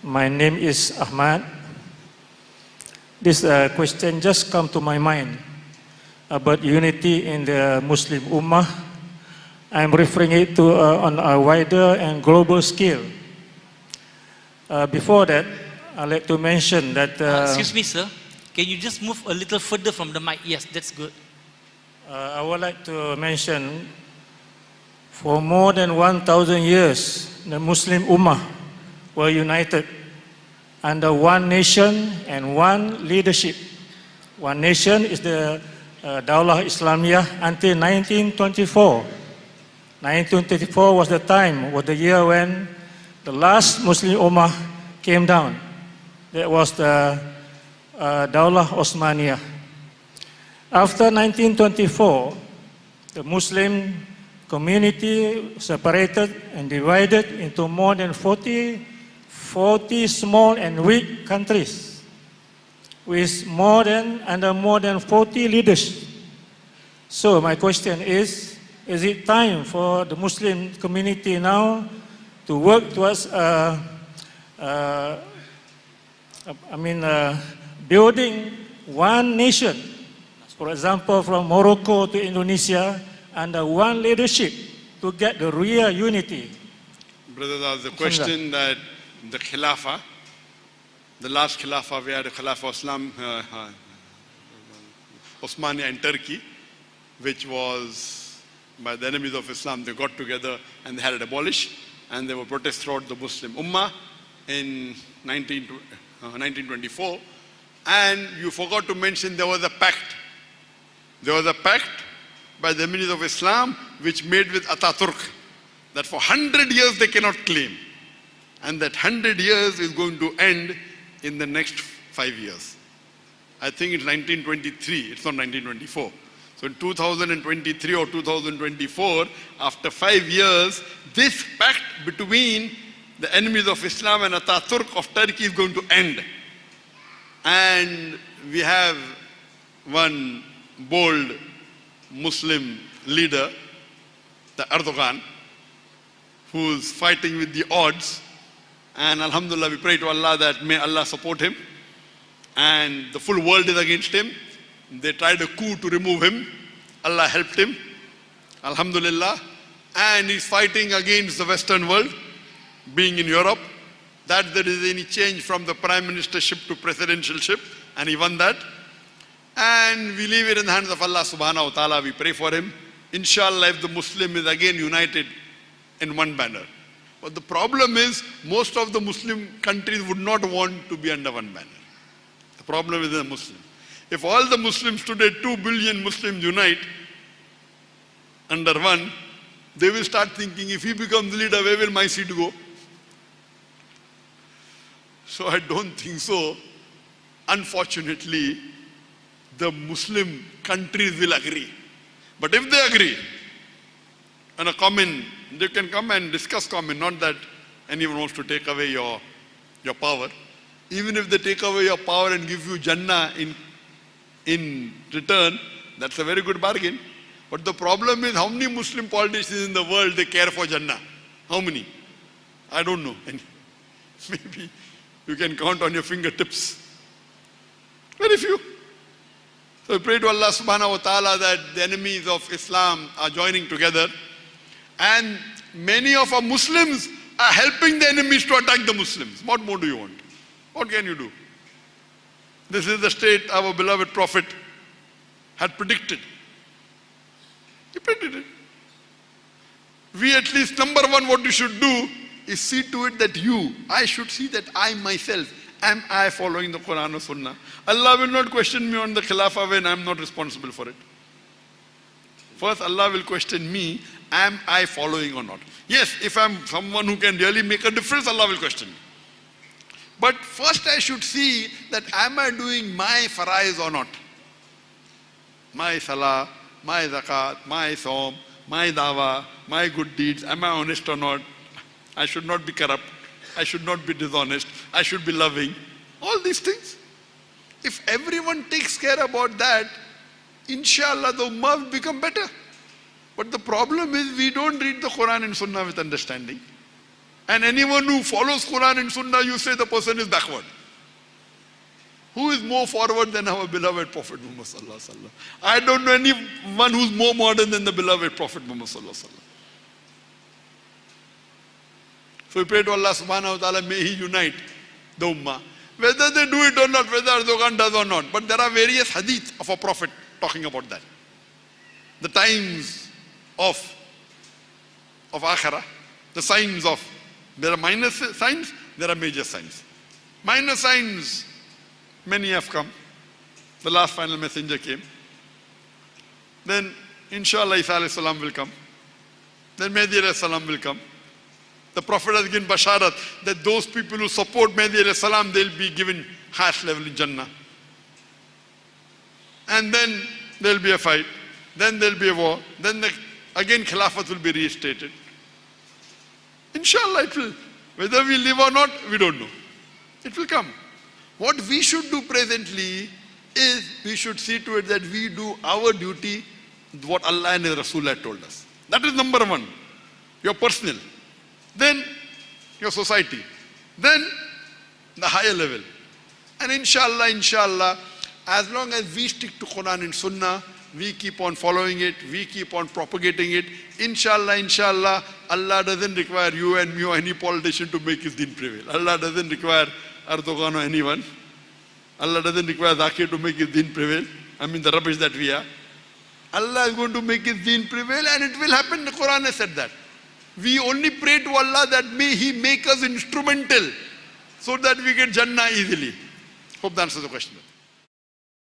My name is Ahmad. This question just come to my mind about unity in the Muslim Ummah. I'm referring it to on a wider and global scale. Before that, I'd like to mention that... Excuse me, sir. Can you just move a little further from the mic? Yes, that's good. I would like to mention, for more than 1,000 years, the Muslim Ummah were united under one nation and one leadership. One nation is the Daulah Islamiyah until 1924. 1924 was the time, was the year when the last Muslim Ummah came down. That was the Daulah Osmaniyah. After 1924, the Muslim community separated and divided into more than 40 small and weak countries with under more than 40 leaders. So my question is it time for the Muslim community now to work towards building one nation? For example, from Morocco to Indonesia, under one leadership to get the real unity. Brother, that's the question that the Khilafah, the last Khilafah, we had a Khilafah Islam, Osmania in Turkey, which was by the enemies of Islam. They got together and they had it abolished, and there were protests throughout the Muslim Ummah in 1924. And you forgot to mention there was a pact. There was a pact by the enemies of Islam which made with Ataturk that for 100 years they cannot claim. And that 100 years is going to end in the next 5 years. I think it's 1923, it's not 1924. So in 2023 or 2024, after 5 years, this pact between the enemies of Islam and Ataturk of Turkey is going to end. And we have one bold Muslim leader, the Erdogan, who's fighting with the odds. And Alhamdulillah, we pray to Allah that may Allah support him. And the full world is against him. They tried a coup to remove him. Allah helped him. Alhamdulillah. And he's fighting against the Western world, being in Europe, that there is any change from the prime ministership to presidentialship. And he won that. And we leave it in the hands of Allah subhanahu wa ta'ala. We pray for him. Inshallah, if the Muslim is again united in one banner. But the problem is, most of the Muslim countries would not want to be under one banner. The problem is the Muslim. If all the Muslims today, 2 billion Muslims unite under one, they will start thinking, if he becomes leader, where will my seat go? So I don't think so. Unfortunately, the Muslim countries will agree. But if they agree on a common, they can come and discuss common, not that anyone wants to take away your power. Even if they take away your power and give you Jannah in return, that's a very good bargain. But the problem is, how many Muslim politicians in the world they care for Jannah? How many? I don't know. Maybe you can count on your fingertips. Very few. So we pray to Allah subhanahu wa ta'ala that the enemies of Islam are joining together. And many of our Muslims are helping the enemies to attack the Muslims. What more do you want? What can you do? This is the state our beloved Prophet had predicted. He predicted it. We at least, number one, what we should do is see to it that I should see that I myself, am I following the Quran or Sunnah? Allah will not question me on the Khilafah when I am not responsible for it. First, Allah will question me, am I following or not? Yes, if I am someone who can really make a difference, Allah will question me. But first I should see that am I doing my faraiz or not? My salah, my zakat, my saum, my dawah, my good deeds, am I honest or not? I should not be corrupt. I should not be dishonest. I should be loving. All these things. If everyone takes care about that, inshallah the ummah will become better. But the problem is we don't read the Quran and Sunnah with understanding. And anyone who follows Quran and Sunnah, you say the person is backward. Who is more forward than our beloved Prophet Muhammad sallallahu alaihi wasallam? I don't know anyone who's more modern than the beloved Prophet Muhammad sallallahu alaihi wasallam. So we pray to Allah subhanahu wa ta'ala, may He unite the ummah. Whether they do it or not, whether Erdogan does or not. But there are various hadith of a prophet talking about that. The times of akhirah, the signs of, there are minor signs, there are major signs. Minor signs, many have come. The last final messenger came. Then, inshallah, Isa alayhi salam will come. Then Mahdi alayhi salam will come. The Prophet has given basharat that those people who support Mahdi alayhi salam, they'll be given highest level in Jannah. And then there'll be a fight. Then there'll be a war. Then again Khilafat will be reinstated. Inshallah it will. Whether we live or not, we don't know. It will come. What we should do presently is we should see to it that we do our duty, what Allah and His Rasul had told us. That is number one. Your personal. Then your society. Then the higher level. And inshallah, as long as we stick to Quran and Sunnah, we keep on following it, we keep on propagating it. Inshallah, Allah doesn't require you and me or any politician to make His deen prevail. Allah doesn't require Erdogan or anyone. Allah doesn't require Zakir to make His deen prevail. I mean the rubbish that we are. Allah is going to make His deen prevail, and it will happen. The Quran has said that. We only pray to Allah that may He make us instrumental so that we get Jannah easily. Hope that answers the question.